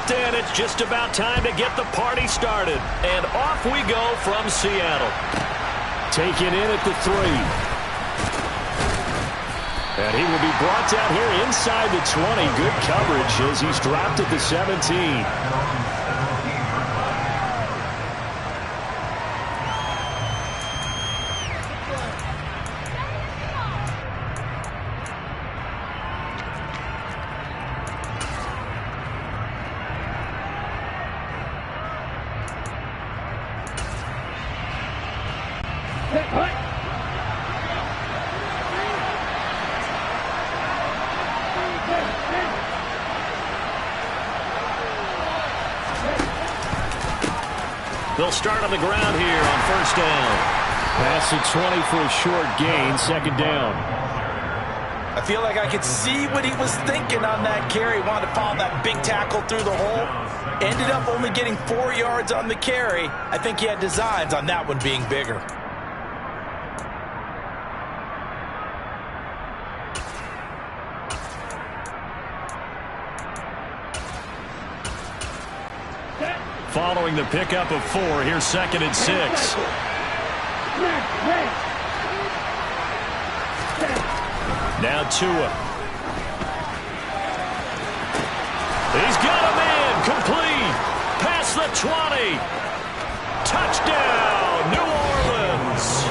And it's just about time to get the party started. And off we go from Seattle. Taken in at the 3. And he will be brought down here inside the 20. Good coverage as he's dropped at the 17. They'll start on the ground here on first down. Pass at 20 for a short gain, second down. I feel like I could see what he was thinking on that carry. Wanted to follow that big tackle through the hole. Ended up only getting 4 yards on the carry. I think he had designs on that one being bigger. Following the pickup of 4, here's second and 6. Now Tua. He's got a man, complete. Past the 20. Touchdown, New Orleans.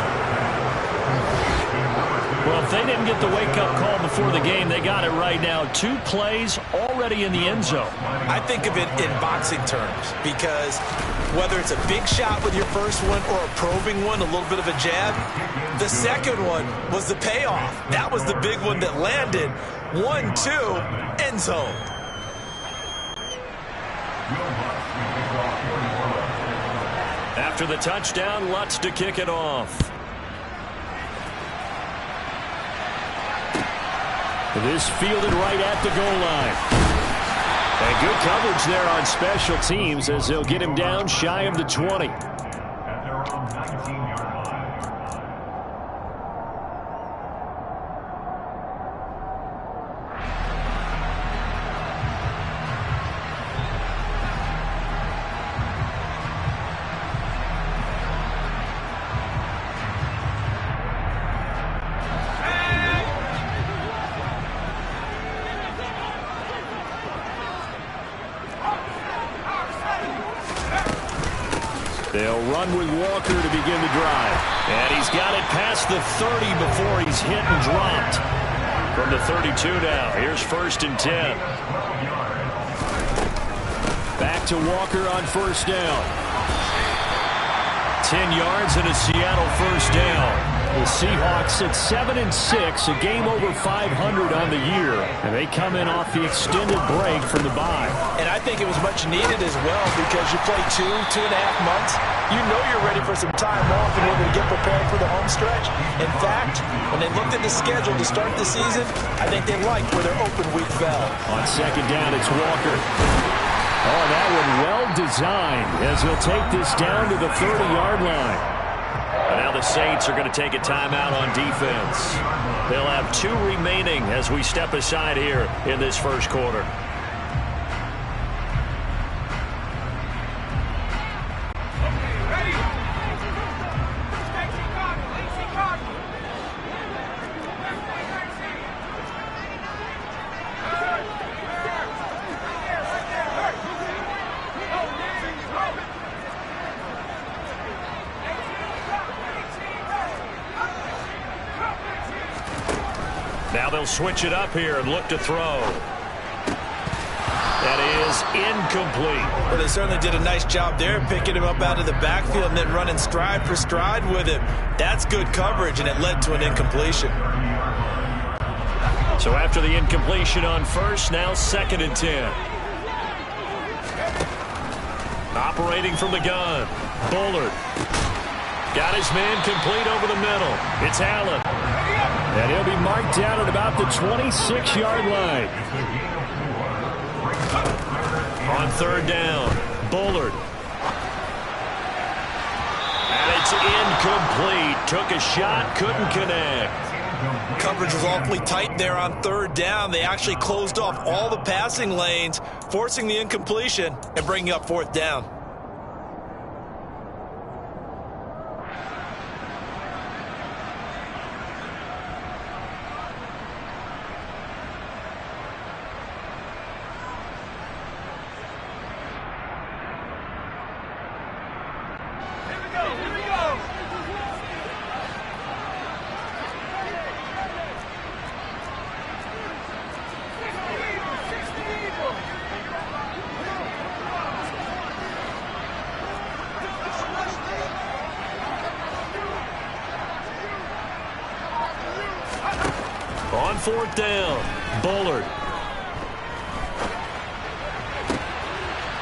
Well, if they didn't get the wake-up call before the game, they got it right now. 2 plays already in the end zone. I think of it in boxing terms because whether it's a big shot with your first one or a probing one, a little bit of a jab, the second one was the payoff. That was the big one that landed. 1-2, end zone. After the touchdown, Lutz to kick it off. This fielded right at the goal line. And good coverage there on special teams as they'll get him down shy of the 20. They'll run with Walker to begin the drive. And he's got it past the 30 before he's hit and dropped. From the 32 now, here's first and 10. Back to Walker on first down. 10 yards and a Seattle first down. The Seahawks at 7-6, a game over 500 on the year. And they come in off the extended break from the bye. And I think it was much needed as well because you play 2.5 months. You know you're ready for some time off and able to get prepared for the home stretch. In fact, when they looked at the schedule to start the season, I think they liked where their open week fell. On second down, it's Walker. Oh, that one well designed as he'll take this down to the 30-yard line. And now the Saints are going to take a timeout on defense. They'll have 2 remaining as we step aside here in this first quarter. Now they'll switch it up here and look to throw. That is incomplete. Well, they certainly did a nice job there, picking him up out of the backfield and then running stride for stride with him. That's good coverage, and it led to an incompletion. So after the incompletion on first, now second and 10. Operating from the gun, Bullard. Got his man complete over the middle. It's Allen. And he'll be marked down at about the 26-yard line. On third down, Bullard. And it's incomplete. Took a shot, couldn't connect. coverage was awfully tight there on third down. They actually closed off all the passing lanes, forcing the incompletion and bringing up fourth down. On fourth down, Bullard.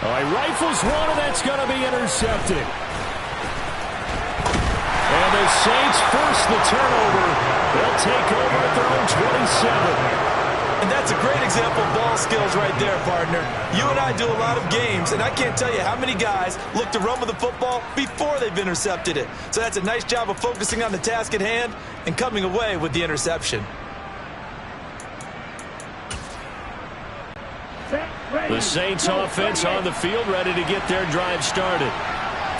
All right, rifles one, and that's going to be intercepted. And the Saints force the turnover. They'll take over at their own 27. And that's a great example of ball skills right there, partner. You and I do a lot of games, and I can't tell you how many guys look to run with the football before they've intercepted it. So that's a nice job of focusing on the task at hand and coming away with the interception. The Saints offense on the field, ready to get their drive started.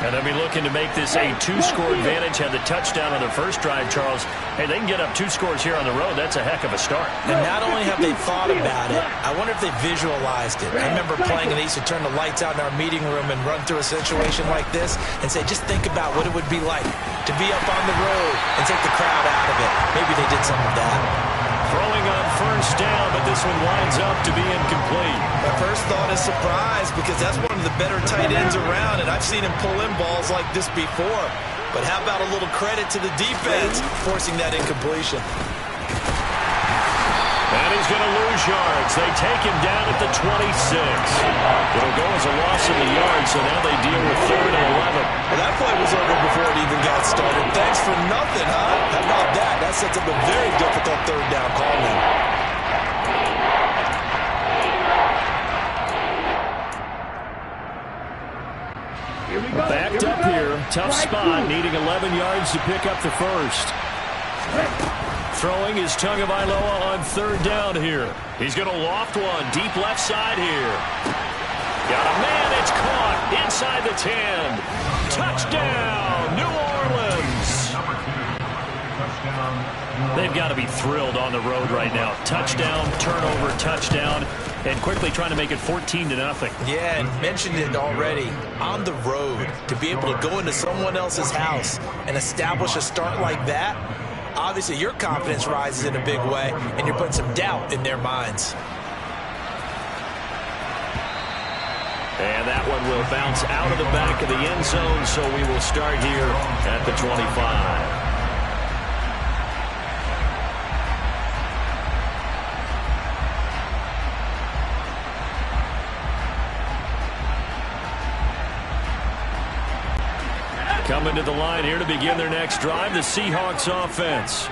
And they'll be looking to make this a two-score advantage. Had the touchdown on the first drive, Charles. Hey, they can get up 2 scores here on the road. That's a heck of a start. And not only have they thought about it, I wonder if they visualized it. I remember playing, and they used to turn the lights out in our meeting room and run through a situation like this and say, just think about what it would be like to be up on the road and take the crowd out of it. Maybe they did some of that. Throwing on first down, but this one winds up to be incomplete. My first thought is surprise, because that's one of the better tight ends around, and I've seen him pull in balls like this before. But how about a little credit to the defense forcing that incompletion? And he's going to lose yards. They take him down at the 26. It'll go as a loss of the yard, so now they deal with 3rd and 11. Well, that play was over before it even got started. Thanks for nothing, huh? How about that? That sets up a very difficult 3rd down call now. Backed up here. Tough spot, needing 11 yards to pick up the first. Throwing is Tagovailoa on 3rd down here. He's going to loft one deep left side here. Got a man. It's caught inside the 10. Touchdown, New Orleans. They've got to be thrilled on the road right now. Touchdown, turnover, touchdown, and quickly trying to make it 14-0. Yeah, and mentioned it already. On the road, to be able to go into someone else's house and establish a start like that, obviously your confidence rises in a big way, and you're putting some doubt in their minds. And that one will bounce out of the back of the end zone, so we will start here at the 25. Coming to the line here to begin their next drive, the Seahawks offense.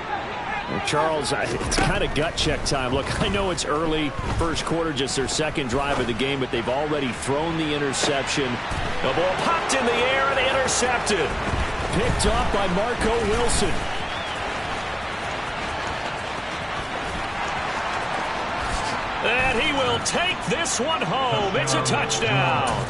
Well, Charles, it's kind of gut check time. Look, I know it's early, first quarter, just their second drive of the game, but they've already thrown the interception. The ball popped in the air and intercepted. Picked off by Marco Wilson. And he will take this one home. It's a touchdown.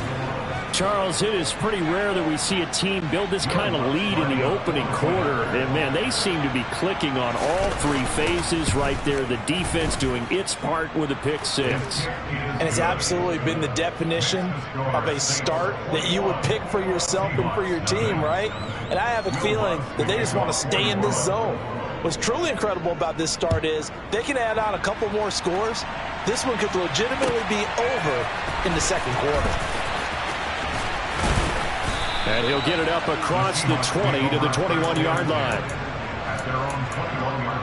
Charles, it is pretty rare that we see a team build this kind of lead in the opening quarter. And, man, they seem to be clicking on all 3 phases right there. The defense doing its part with a pick 6. And it's absolutely been the definition of a start that you would pick for yourself and for your team, right? And I have a feeling that they just want to stay in this zone. What's truly incredible about this start is they can add on a couple more scores. This one could legitimately be over in the second quarter. And he'll get it up across the 20 to the 21-yard line. At their own 21-yard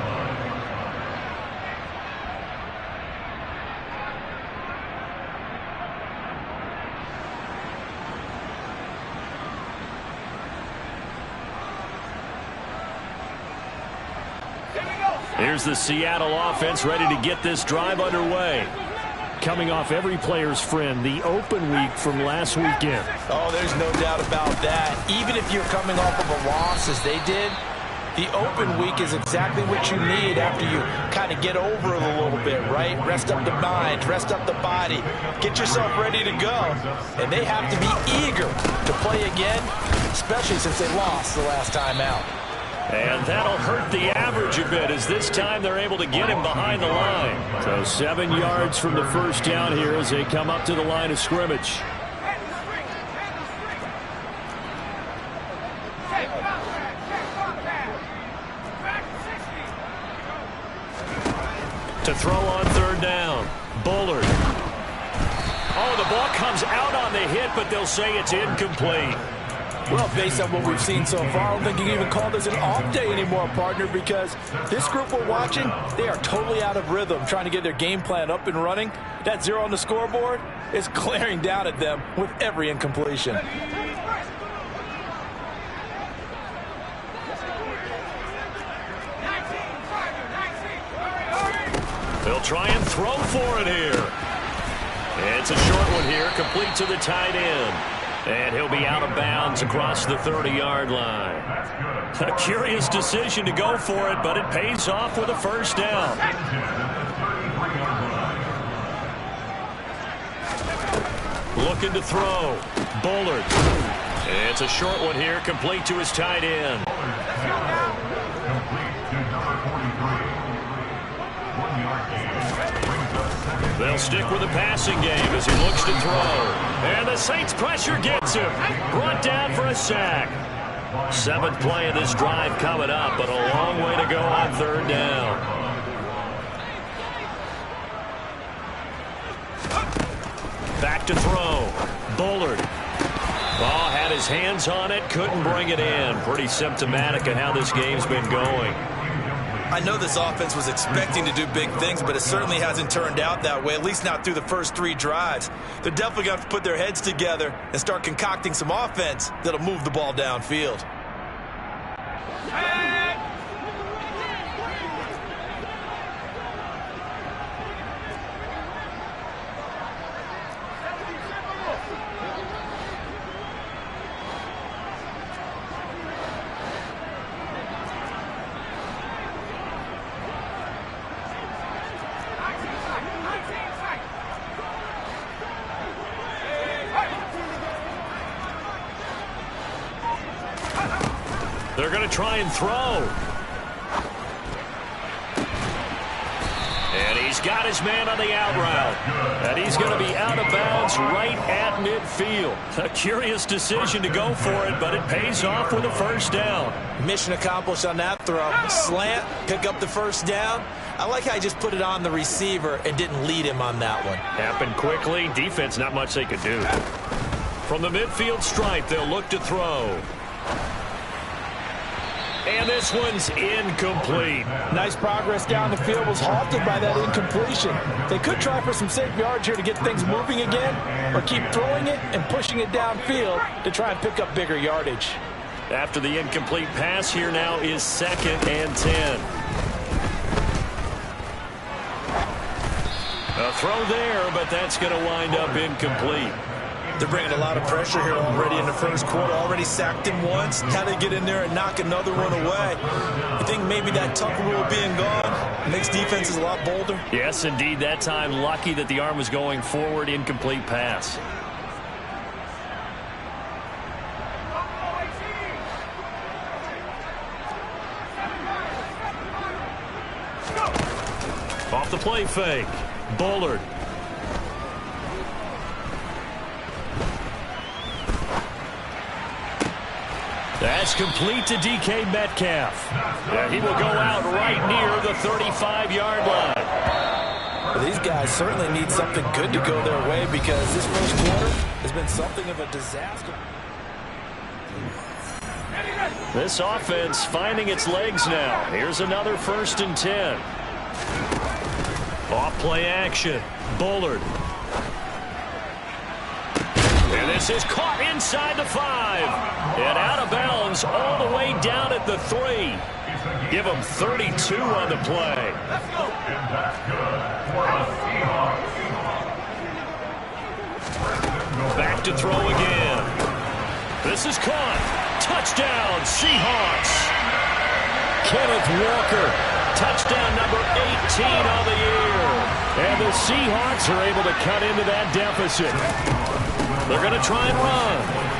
line. Here's the Seattle offense ready to get this drive underway. Coming off every player's friend, the open week from last weekend. Oh, there's no doubt about that. Even if you're coming off of a loss as they did, The open week is exactly what you need after you kind of get over it a little bit, right? Rest up the mind, rest up the body, get yourself ready to go. And they have to be eager to play again, especially since they lost the last time out. And that'll hurt the average a bit, as this time they're able to get him behind the line. So 7 yards from the first down here as they come up to the line of scrimmage. To throw on third down, Bullard. Oh, the ball comes out on the hit, but they'll say it's incomplete. Well, based on what we've seen so far, I don't think you can even call this an off day anymore, partner, because this group we're watching, they are totally out of rhythm, trying to get their game plan up and running. That 0 on the scoreboard is glaring down at them with every incompletion. They'll try and throw for it here. It's a short one here, complete to the tight end. And he'll be out of bounds across the 30-yard line. A curious decision to go for it, but it pays off with a first down. Looking to throw. Bullard. It's a short one here, complete to his tight end. They'll stick with the passing game as he looks to throw. And the Saints pressure gets him. Brought down for a sack. 7th play of this drive coming up, but a long way to go on third down. Back to throw. Bullard. Ball had his hands on it, couldn't bring it in. Pretty symptomatic of how this game's been going. I know this offense was expecting to do big things, but it certainly hasn't turned out that way, at least not through the first 3 drives. They're definitely going to have to put their heads together and start concocting some offense that'll move the ball downfield. They're going to try and throw. And he's got his man on the out route. And he's going to be out of bounds right at midfield. A curious decision to go for it, but it pays off with a first down. Mission accomplished on that throw. Slant, pick up the first down. I like how he just put it on the receiver and didn't lead him on that one. Happened quickly. Defense, not much they could do. From the midfield stripe, they'll look to throw. And this one's incomplete. Nice progress down the field, was halted by that incompletion. They could try for some safe yards here to get things moving again, or keep throwing it and pushing it downfield to try and pick up bigger yardage. After the incomplete pass, here now is 2nd and 10. A throw there, but that's going to wind up incomplete. They're bringing a lot of pressure here already in the first quarter. Already sacked him once. How to get in there and knock another one away. I think maybe that tuck rule being gone makes defenses a lot bolder. Yes, indeed. That time, lucky that the arm was going forward. Incomplete pass. Off the play fake. Bullard. That's complete to DK Metcalf. And he will go out right near the 35-yard line. Well, these guys certainly need something good to go their way, because this first quarter has been something of a disaster. This offense finding its legs now. Here's another 1st and 10. Off play action. Bullard. And this is caught inside the 5. And out of bounds all the way down at the 3. Give them 32 on the play. Back to throw again. This is caught. Touchdown, Seahawks. Kenneth Walker. Touchdown number 18 on the year. And the Seahawks are able to cut into that deficit. They're going to try and run.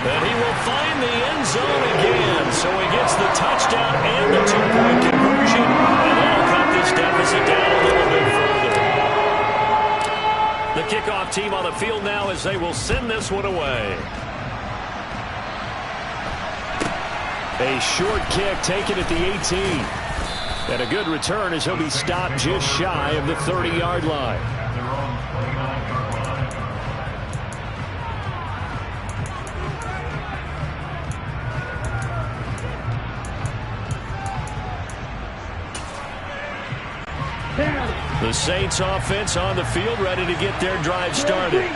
And he will find the end zone again. So he gets the touchdown and the two-point conversion. And that'll cut this deficit down a little bit further. The kickoff team on the field now as they will send this one away. A short kick taken at the 18. And a good return as he'll be stopped just shy of the 30-yard line. The Saints offense on the field ready to get their drive started.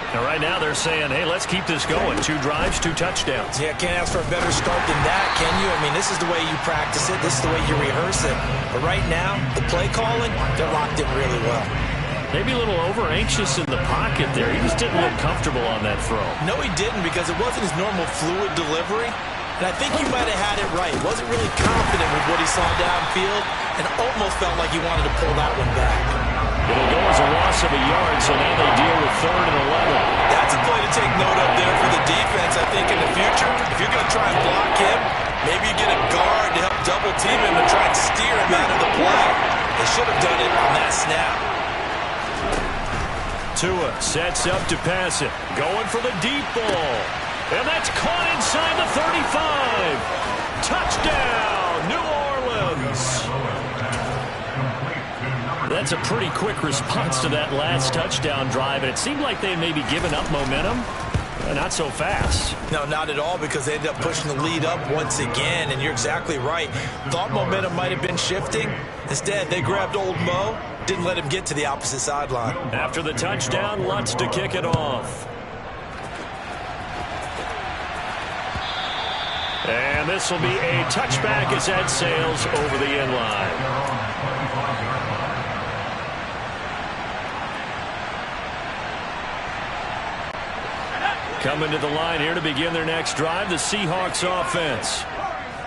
And right now they're saying, hey, let's keep this going. 2 drives, 2 touchdowns. Yeah, can't ask for a better start than that, can you? I mean, this is the way you practice it. This is the way you rehearse it. But right now, the play calling, they're locked in really well. Maybe a little over-anxious in the pocket there. He just didn't look comfortable on that throw. No, he didn't, because it wasn't his normal fluid delivery. And I think he might have had it right. Wasn't really confident with what he saw downfield and almost felt like he wanted to pull that one back. It'll go as a loss of a yard, so now they deal with 3rd and 11. That's a play to take note of there for the defense, I think, in the future. If you're going to try and block him, maybe you get a guard to help double-team him and try and steer him out of the play. They should have done it on that snap. Tua sets up to pass it. Going for the deep ball. And that's caught inside the 35. Touchdown, New Orleans. That's a pretty quick response to that last touchdown drive. And it seemed like they had maybe given up momentum. Not so fast. No, not at all, because they ended up pushing the lead up once again. And you're exactly right. Thought momentum might have been shifting. Instead, they grabbed old Mo. Didn't let him get to the opposite sideline. After the touchdown, Lutz to kick it off. And this will be a touchback as that sails over the end line. Coming to the line here to begin their next drive, the Seahawks offense.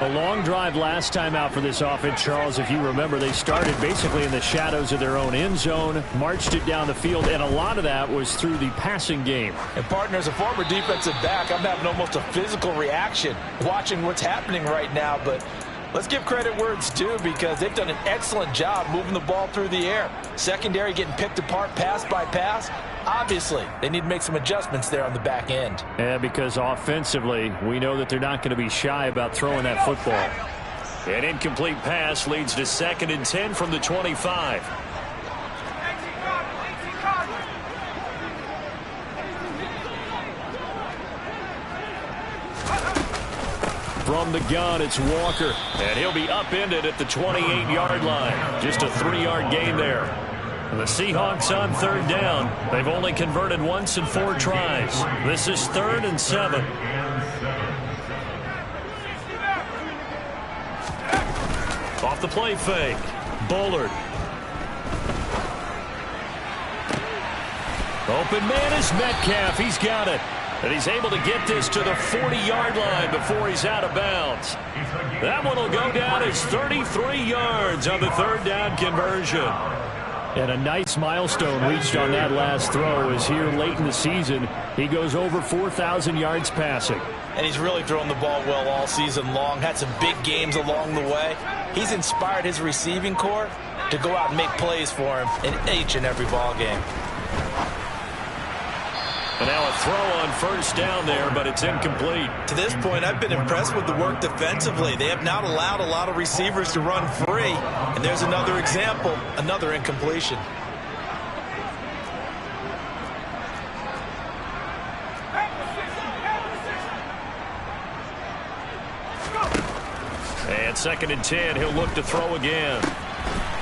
A long drive last time out for this offense, Charles. If you remember, they started basically in the shadows of their own end zone, marched it down the field, and a lot of that was through the passing game. And, partner, as a former defensive back, I'm having almost a physical reaction watching what's happening right now. But let's give credit where it's due, because they've done an excellent job moving the ball through the air. Secondary getting picked apart pass by pass. Obviously, they need to make some adjustments there on the back end. Yeah, because offensively, we know that they're not going to be shy about throwing that football. An incomplete pass leads to 2nd and 10 from the 25. From the gun, it's Walker. And he'll be upended at the 28-yard line. Just a 3-yard gain there. And the Seahawks on 3rd down. They've only converted once in 4 tries. This is 3rd and 7. Off the play fake. Bullard. Open man is Metcalf. He's got it. And he's able to get this to the 40-yard line before he's out of bounds. That one will go down as 33 yards on the 3rd down conversion. And a nice milestone reached on that last throw, as here late in the season, he goes over 4,000 yards passing. And he's really thrown the ball well all season long. Had some big games along the way. He's inspired his receiving corps to go out and make plays for him in each and every ball game. And now a throw on 1st down there, but it's incomplete. To this point, I've been impressed with the work defensively. They have not allowed a lot of receivers to run free. And there's another example, another incompletion. And 2nd and 10, he'll look to throw again.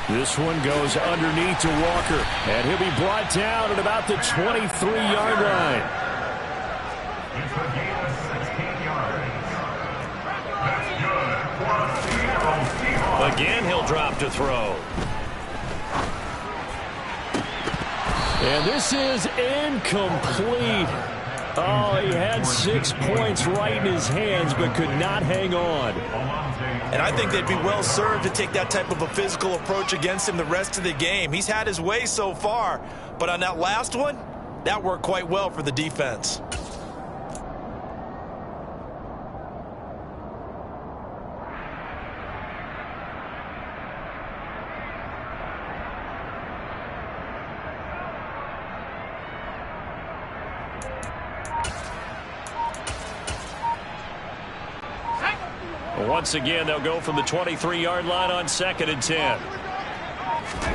This one goes underneath to Walker, and he'll be brought down at about the 23-yard line. It's a gain of 16 yards. That's good for the Seahawks. Again, he'll drop to throw. And this is incomplete. Oh, he had 6 points right in his hands, but could not hang on. And I think they'd be well served to take that type of a physical approach against him the rest of the game. He's had his way so far, but on that last one, that worked quite well for the defense. Once again, they'll go from the 23-yard line on 2nd and 10.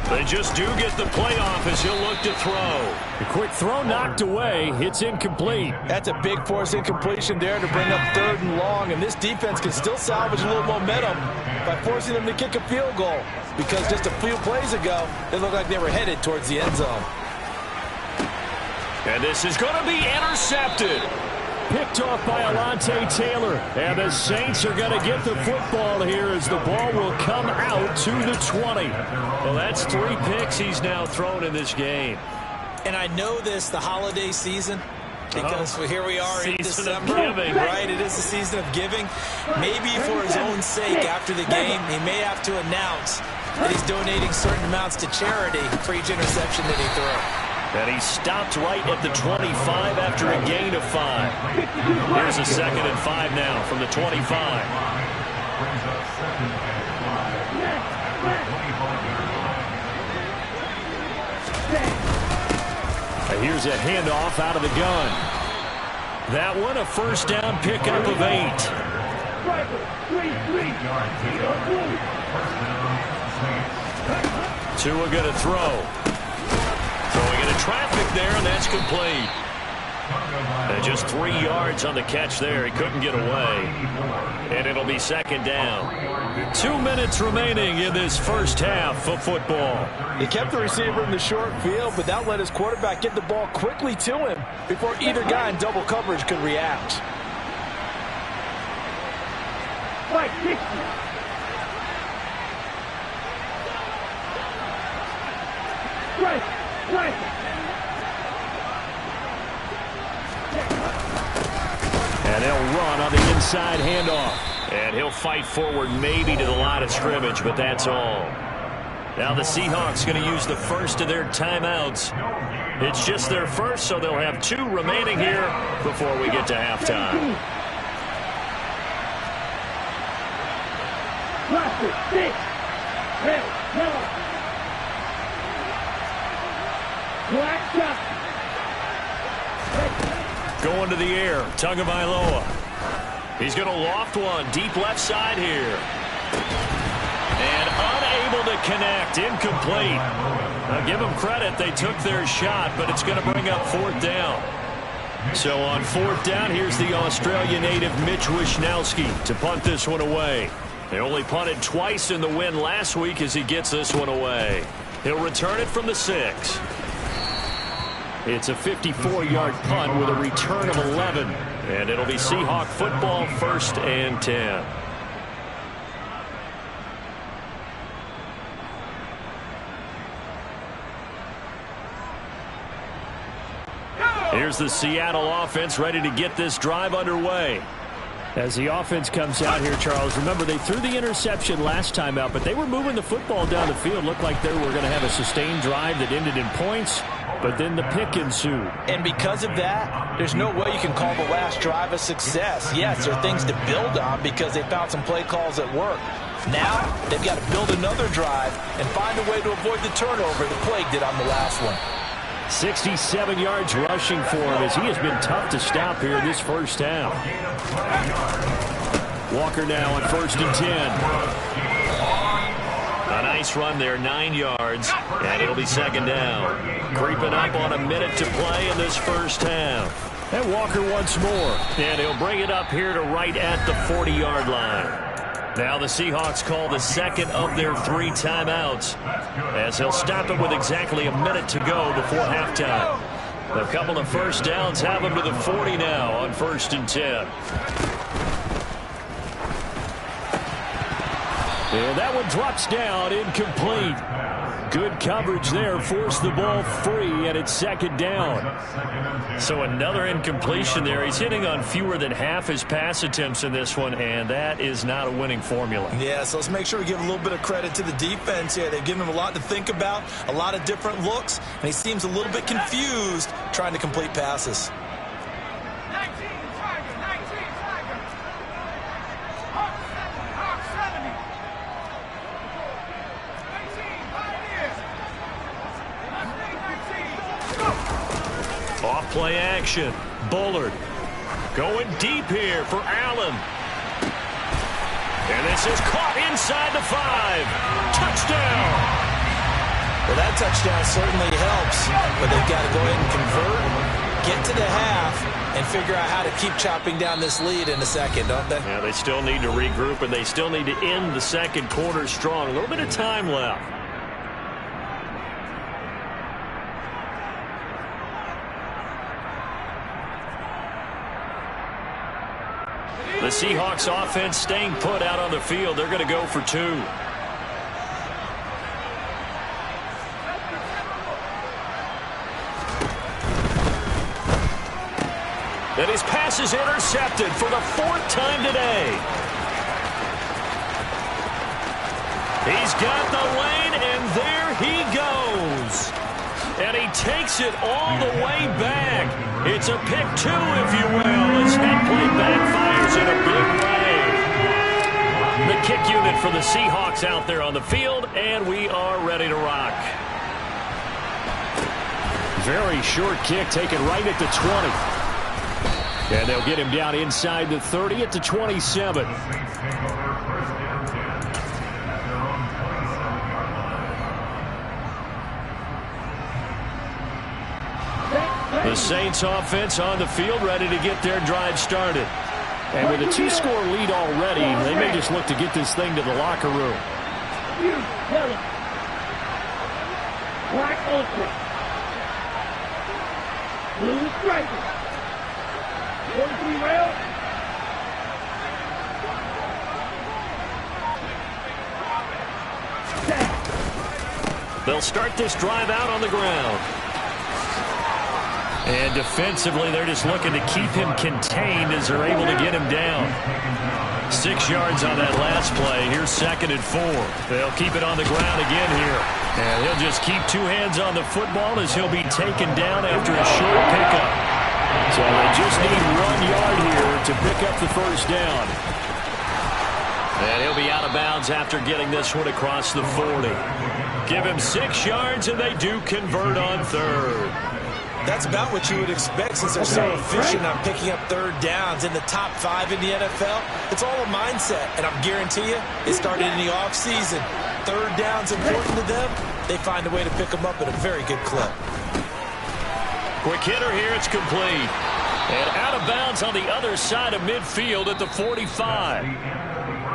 They just do get the playoff as he'll look to throw. The quick throw knocked away. It's incomplete. That's a big force incompletion there to bring up 3rd and long, and this defense can still salvage a little momentum by forcing them to kick a field goal, because just a few plays ago, they looked like they were headed towards the end zone. And this is going to be intercepted. Picked off by Alontae Taylor. And the Saints are going to get the football here as the ball will come out to the 20. Well, that's 3 picks he's now thrown in this game. And I know this, the holiday season, because here we are in December, right? It is the season of giving. Maybe for his own sake after the game, he may have to announce that he's donating certain amounts to charity for each interception that he throws. And he stopped right at the 25 after a gain of 5. Here's a 2nd and 5 now from the 25. And here's a handoff out of the gun. That one a first down pickup of 8. Tua going to throw. Throwing into traffic there, and that's complete. And just 3 yards on the catch there. He couldn't get away. And it'll be 2nd down. 2 minutes remaining in this first half of football. He kept the receiver in the short field, but that let his quarterback get the ball quickly to him before either guy in double coverage could react. And they'll run on the inside handoff. And he'll fight forward maybe to the line of scrimmage, but that's all. Now the Seahawks going to use the first of their timeouts. It's just their first, so they'll have 2 remaining here before we get to halftime. Going to the air, Tagovailoa. He's going to loft one deep left side here. And unable to connect, incomplete. Now give them credit, they took their shot, but it's going to bring up 4th down. So on 4th down, here's the Australian native Mitch Wishnowsky to punt this one away. They only punted twice in the win last week as he gets this one away. He'll return it from the 6. It's a 54-yard punt with a return of 11. And it'll be Seahawk football, 1st and 10. Here's the Seattle offense ready to get this drive underway. As the offense comes out here, Charles, remember they threw the interception last time out, but they were moving the football down the field. Looked like they were going to have a sustained drive that ended in points, but then the pick ensued. And because of that, there's no way you can call the last drive a success. Yes, there are things to build on because they found some play calls that work. Now, they've got to build another drive and find a way to avoid the turnover the Plague did on the last one. 67 yards rushing for him as he has been tough to stop here in this first half. Walker now on 1st and 10. A nice run there, 9 yards, and it'll be 2nd down. Creeping up on a minute to play in this first half. And Walker once more. And he'll bring it up here to right at the 40-yard line. Now the Seahawks call the 2nd of their 3 timeouts as they'll stop it with exactly a minute to go before halftime. A couple of first downs have them to the 40 now on 1st and 10. And that one drops down incomplete. Good coverage there. Forced the ball free, and it's second down. So another incompletion there. He's hitting on fewer than half his pass attempts in this one, and that is not a winning formula. Yeah, so let's make sure we give a little bit of credit to the defense here. They've given him a lot to think about, a lot of different looks, and he seems a little bit confused trying to complete passes. Play action. Bullard going deep here for Allen. And this is caught inside the 5. Touchdown. Well, that touchdown certainly helps, but they've got to go ahead and convert, get to the half, and figure out how to keep chopping down this lead in a second, don't they? Yeah, they still need to regroup, and they still need to end the second quarter strong. A little bit of time left. The Seahawks offense staying put out on the field. They're going to go for 2. And his pass is intercepted for the 4th time today. He's got the lane, and there he goes. And he takes it all the way back. It's a pick 2, if you will, as that play backfires in a big way. The kick unit for the Seahawks out there on the field, and we are ready to rock. Very short kick taken right at the 20. And they'll get him down inside the 30 at the 27. The Saints offense on the field, ready to get their drive started. And with a 2-score lead already, they may just look to get this thing to the locker room. Black ultra. Blue striker. 43 rail. They'll start this drive out on the ground. And defensively, they're just looking to keep him contained as they're able to get him down. 6 yards on that last play. Here's 2nd and 4. They'll keep it on the ground again here. And he'll just keep 2 hands on the football as he'll be taken down after a short pickup. So they just need 1 yard here to pick up the first down. And he'll be out of bounds after getting this one across the 40. Give him 6 yards, and they do convert on 3rd. That's about what you would expect since they're so efficient on picking up 3rd downs in the top 5 in the NFL. It's all a mindset, and I'm guarantee you, it started in the offseason. 3rd down's important to them. They find a way to pick them up at a very good clip. Quick hitter here, it's complete. And out of bounds on the other side of midfield at the 45.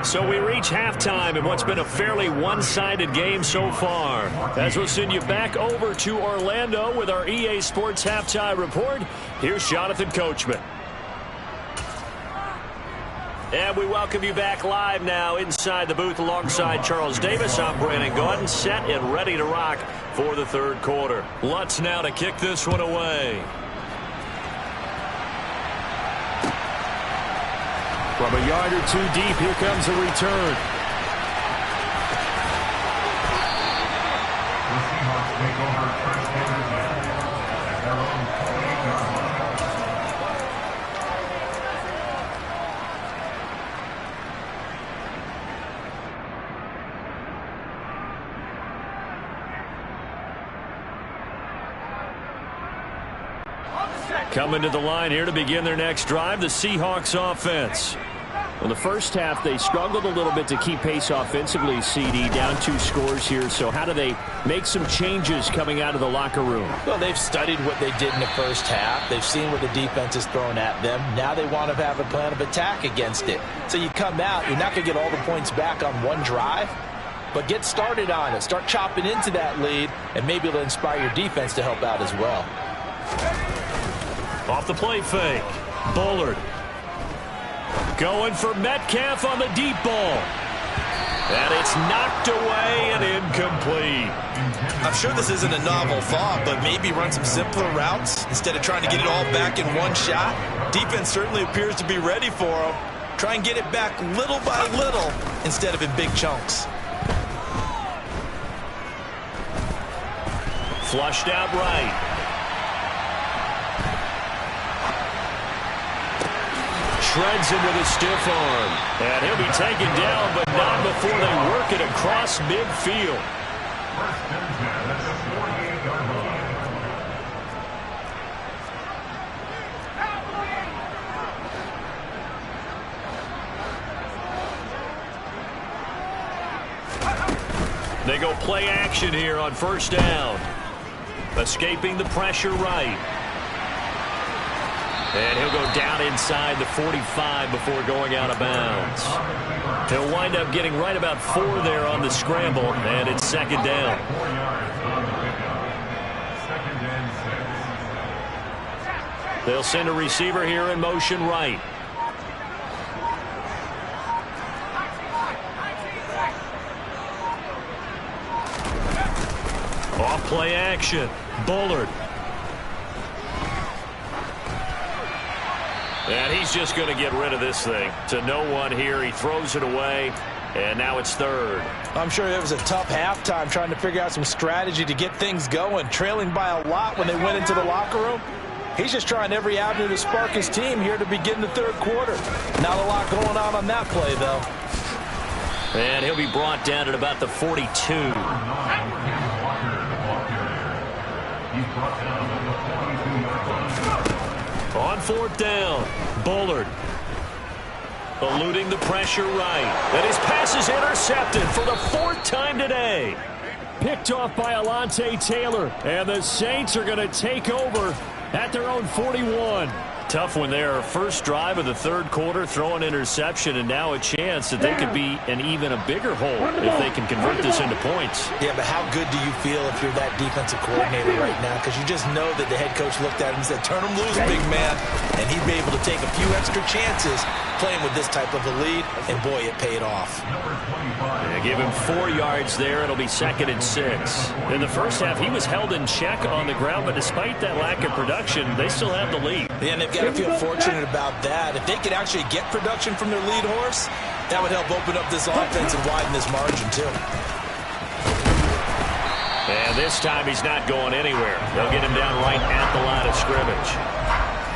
So we reach halftime in what's been a fairly one-sided game so far. As we'll send you back over to Orlando with our EA Sports Halftime Report, here's Jonathan Coachman. And we welcome you back live now inside the booth alongside Charles Davis. I'm Brandon Gordon, set and ready to rock for the 3rd quarter. Lutz now to kick this one away. From a yard or 2 deep, here comes a return. The Seahawks take over first and 10 at their own 20 yard. Coming to the line here to begin their next drive, the Seahawks offense. In the first half, they struggled a little bit to keep pace offensively, CD, down 2 scores here. So how do they make some changes coming out of the locker room? Well, they've studied what they did in the first half. They've seen what the defense is throwing at them. Now they want to have a plan of attack against it. So you come out, you're not going to get all the points back on one drive, but get started on it. Start chopping into that lead, and maybe it'll inspire your defense to help out as well. Off the play fake. Bullard. Going for Metcalf on the deep ball. And it's knocked away and incomplete. I'm sure this isn't a novel thought, but maybe run some simpler routes instead of trying to get it all back in one shot. Defense certainly appears to be ready for them. Try and get it back little by little instead of in big chunks. Flushed out right. Shreds him with a stiff arm. And he'll be taken down, but not before they work it across midfield. First and 10 at the 48-yard line. They go play action here on first down. Escaping the pressure right. And he'll go down inside the 45 before going out of bounds. He'll wind up getting right about 4 there on the scramble, and it's second down. 4 yards on the pickup. Second and 6. They'll send a receiver here in motion right. Off play action. Bullard. And he's just going to get rid of this thing. To no one here. He throws it away. And now it's third. I'm sure it was a tough halftime trying to figure out some strategy to get things going. Trailing by a lot when they went into the locker room. He's just trying every avenue to spark his team here to begin the third quarter. Not a lot going on that play, though. And he'll be brought down at about the 42. On fourth down, Bullard eluding the pressure right. And his pass is intercepted for the 4th time today. Picked off by Alontae Taylor, and the Saints are going to take over at their own 41. Tough one there. First drive of the third quarter, throw an interception, and now a chance that they could be an even a bigger hole if they can convert this into points. Yeah, but how good do you feel if you're that defensive coordinator right now? Because you just know that the head coach looked at him and said, turn him loose, big man. And he'd be able to take a few extra chances playing with this type of a lead, and boy, it paid off. Yeah, give him 4 yards there. It'll be second and 6. In the first half, he was held in check on the ground, but despite that lack of production, they still have the lead. Yeah, and they've got to feel fortunate about that. If they could actually get production from their lead horse, that would help open up this offense and widen this margin, too. And this time he's not going anywhere. They'll get him down right at the line of scrimmage.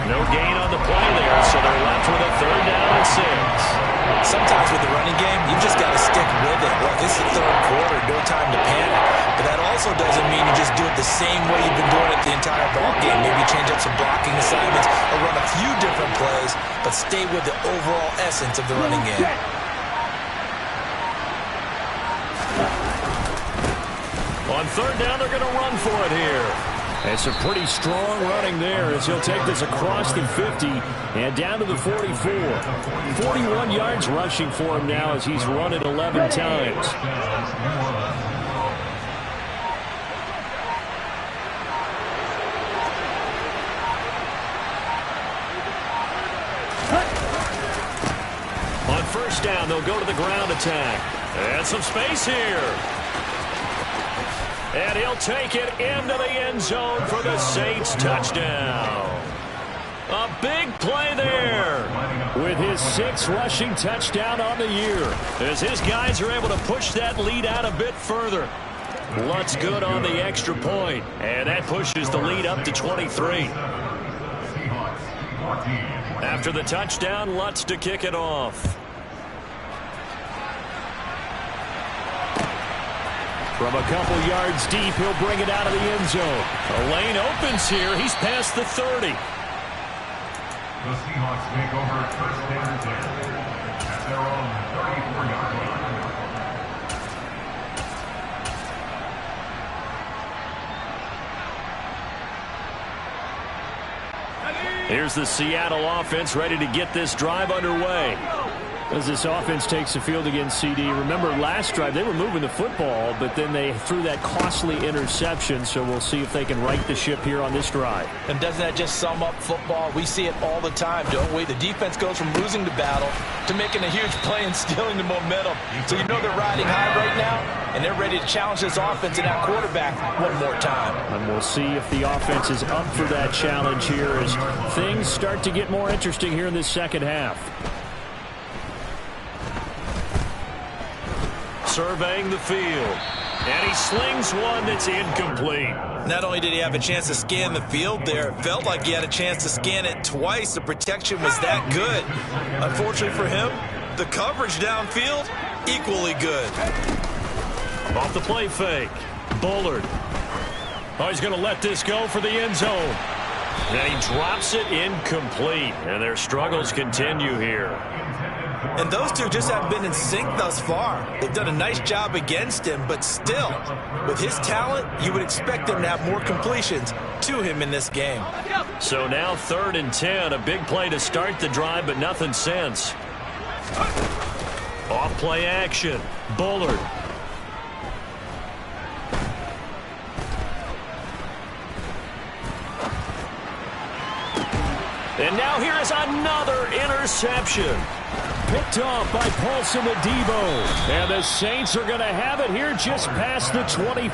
No gain on the play there, so they're left with a third down and 6. Sometimes with the running game, you've just got to stick with it. Look, this is the third quarter, no time to panic. But that also doesn't mean you just do it the same way you've been doing it the entire ball game. Maybe change up some blocking assignments or run a few different plays, but stay with the overall essence of the running game. On third down, they're going to run for it here. And some pretty strong running there as he'll take this across the 50 and down to the 44. 41 yards rushing for him now as he's run it 11 times. On first down, they'll go to the ground attack. And some space here. And he'll take it into the end zone for the Saints touchdown. A big play there. With his 6th rushing touchdown on the year. As his guys are able to push that lead out a bit further. Lutz good on the extra point. And that pushes the lead up to 23. After the touchdown, Lutz to kick it off. From a couple yards deep, he'll bring it out of the end zone. A lane opens here. He's past the 30. The Seahawks take over first and 10 at their own 34-yard line. Here's the Seattle offense ready to get this drive underway. As this offense takes the field against CD, remember last drive they were moving the football, but then they threw that costly interception, so we'll see if they can right the ship here on this drive. And doesn't that just sum up football? We see it all the time, don't we? The defense goes from losing the battle to making a huge play and stealing the momentum. So you know they're riding high right now, and they're ready to challenge this offense and that quarterback one more time. And we'll see if the offense is up for that challenge here as things start to get more interesting here in this second half. Surveying the field, and he slings one that's incomplete. Not only did he have a chance to scan the field there, it felt like he had a chance to scan it twice. The protection was that good. Unfortunately for him, the coverage downfield, equally good. Off the play fake, Bullard. Oh, he's going to let this go for the end zone. And he drops it incomplete, and their struggles continue here. And those two just haven't been in sync thus far. They've done a nice job against him, but still, with his talent, you would expect them to have more completions to him in this game. So now 3rd and 10, a big play to start the drive, but nothing since. Off play action, Bullard. And now here is another interception. Picked off by Paulson Adebo. And the Saints are going to have it here just past the 25.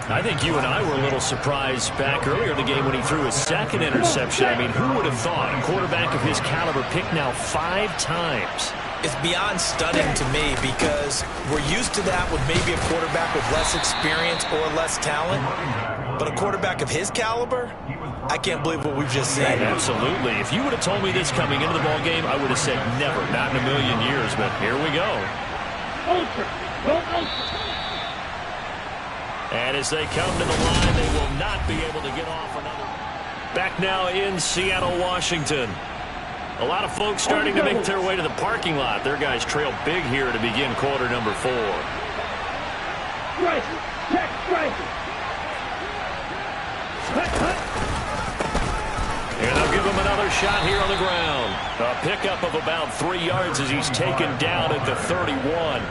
I think you and I were a little surprised back earlier in the game when he threw his 2nd interception. I mean, who would have thought a quarterback of his caliber picked now 5 times? It's beyond stunning to me because we're used to that with maybe a quarterback with less experience or less talent. But a quarterback of his caliber, I can't believe what we've just seen. Absolutely. If you would have told me this coming into the ball game, I would have said never, not in a million years. But here we go. And as they come to the line, they will not be able to get off another. Back now in Seattle, Washington. A lot of folks starting to make their way to the parking lot. Their guys trail big here to begin quarter number 4. Check, strike. And they'll give him another shot here on the ground. A pickup of about 3 yards as he's taken down at the 31.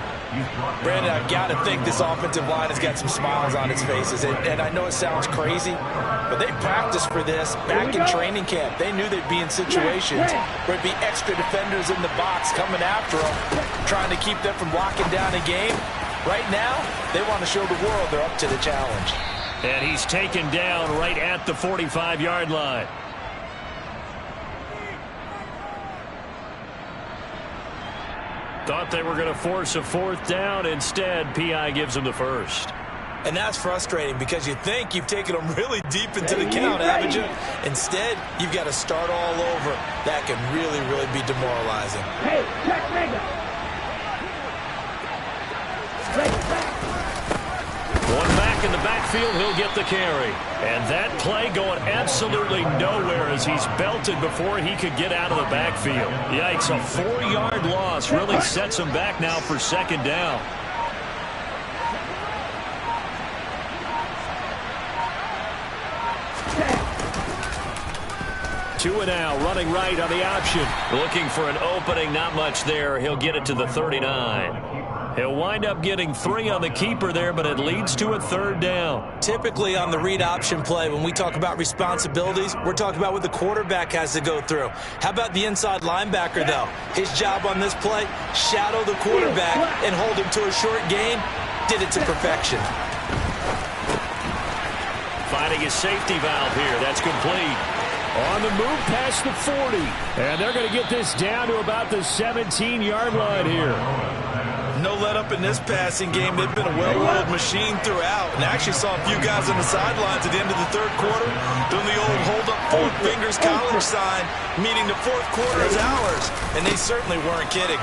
Brandon, I've got to think this offensive line has got some smiles on its faces. And I know it sounds crazy, but they practiced for this back in training camp. They knew they'd be in situations where it'd be extra defenders in the box coming after them, trying to keep them from locking down a game. Right now, they want to show the world they're up to the challenge. And he's taken down right at the 45-yard line. Thought they were going to force a 4th down. Instead, P.I. gives them the 1st. And that's frustrating because you think you've taken them really deep into the count, haven't you? Instead, you've got to start all over. That can really, really be demoralizing. Hey, check, nigga. One back in the backfield, he'll get the carry. And that play going absolutely nowhere as he's belted before he could get out of the backfield. Yikes, a 4-yard loss really sets him back now for 2nd down. Two and now, running right on the option. Looking for an opening, not much there. He'll get it to the 39. He'll wind up getting 3 on the keeper there, but it leads to a 3rd down. Typically on the read option play, when we talk about responsibilities, we're talking about what the quarterback has to go through. How about the inside linebacker, though? His job on this play, shadow the quarterback and hold him to a short gain. Did it to perfection. Finding his safety valve here. That's complete. On the move past the 40. And they're going to get this down to about the 17-yard line here. No let up in this passing game. They've been a well-oiled machine throughout. And I actually saw a few guys on the sidelines at the end of the 3rd quarter doing the old hold-up 4 fingers college sign, meaning the 4th quarter is ours. And they certainly weren't kidding.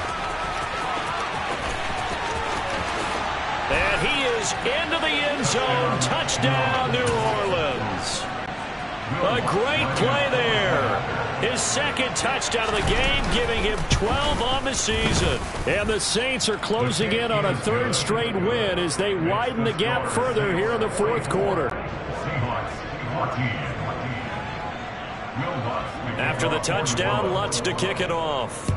And he is into the end zone. Touchdown, New Orleans. A great play there. His 2nd touchdown of the game, giving him 12 on the season. And the Saints are closing in on a 3rd straight win as they widen the gap further here in the 4th quarter. After the touchdown, Lutz to kick it off.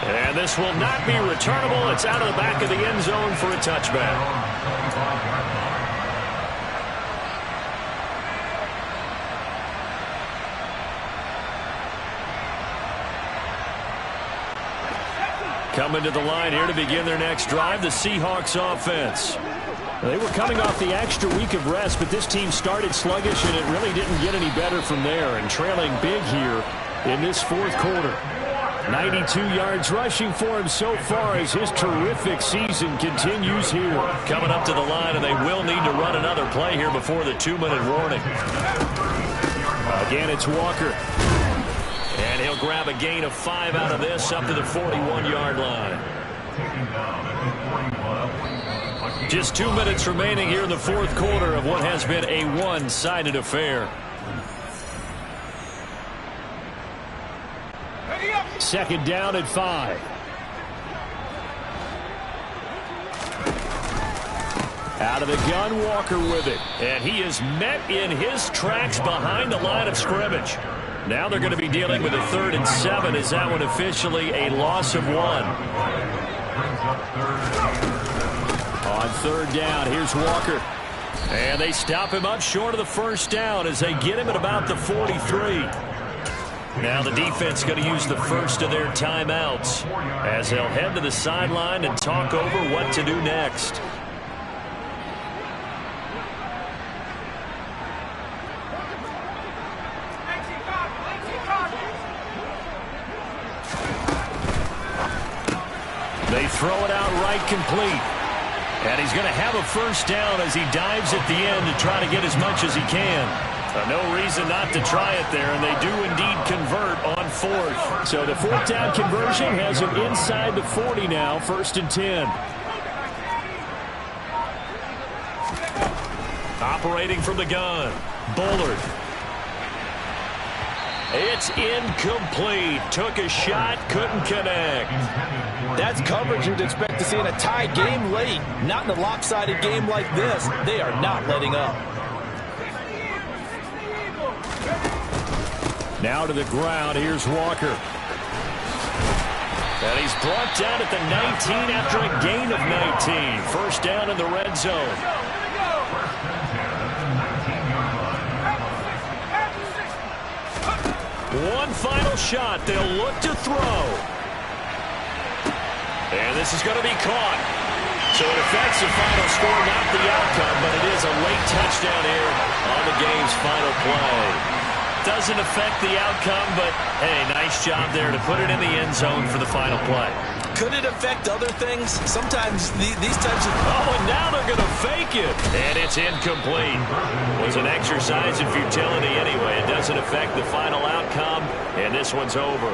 And this will not be returnable. It's out of the back of the end zone for a touchback. Coming to the line here to begin their next drive, the Seahawks offense. They were coming off the extra week of rest, but this team started sluggish, and it really didn't get any better from there, and trailing big here in this fourth quarter. 92 yards rushing for him so far as his terrific season continues here. Coming up to the line, and they will need to run another play here before the 2-minute warning. Again, it's Walker. And he'll grab a gain of 5 out of this up to the 41-yard line. Just 2 minutes remaining here in the fourth quarter of what has been a one-sided affair. Second down at 5. Out of the gun, Walker with it. And he is met in his tracks behind the line of scrimmage. Now they're going to be dealing with a 3rd and 7. Is that one officially a loss of 1? On third down, here's Walker. And they stop him up short of the first down as they get him at about the 43. Now the defense going to use the first of their timeouts as they'll head to the sideline and talk over what to do next. They throw it out right complete. And he's going to have a first down as he dives at the end to try to get as much as he can. No reason not to try it there, and they do indeed convert on 4th. So the 4th down conversion has him inside the 40 now, 1st and 10. Operating from the gun, Bullard. It's incomplete. Took a shot, couldn't connect. That's coverage you'd expect to see in a tie game late. Not in a lopsided game like this. They are not letting up. Now to the ground. Here's Walker. And he's brought down at the 19 after a gain of 19. First down in the red zone. One final shot. They'll look to throw. And this is going to be caught. So it affects the final score, not the outcome, but it is a late touchdown here on the game's final play. Doesn't affect the outcome, but, hey, nice job there to put it in the end zone for the final play. Could it affect other things? Sometimes these types of... Oh, and now they're going to fake it. And it's incomplete. It was an exercise in futility anyway. It doesn't affect the final outcome, and this one's over.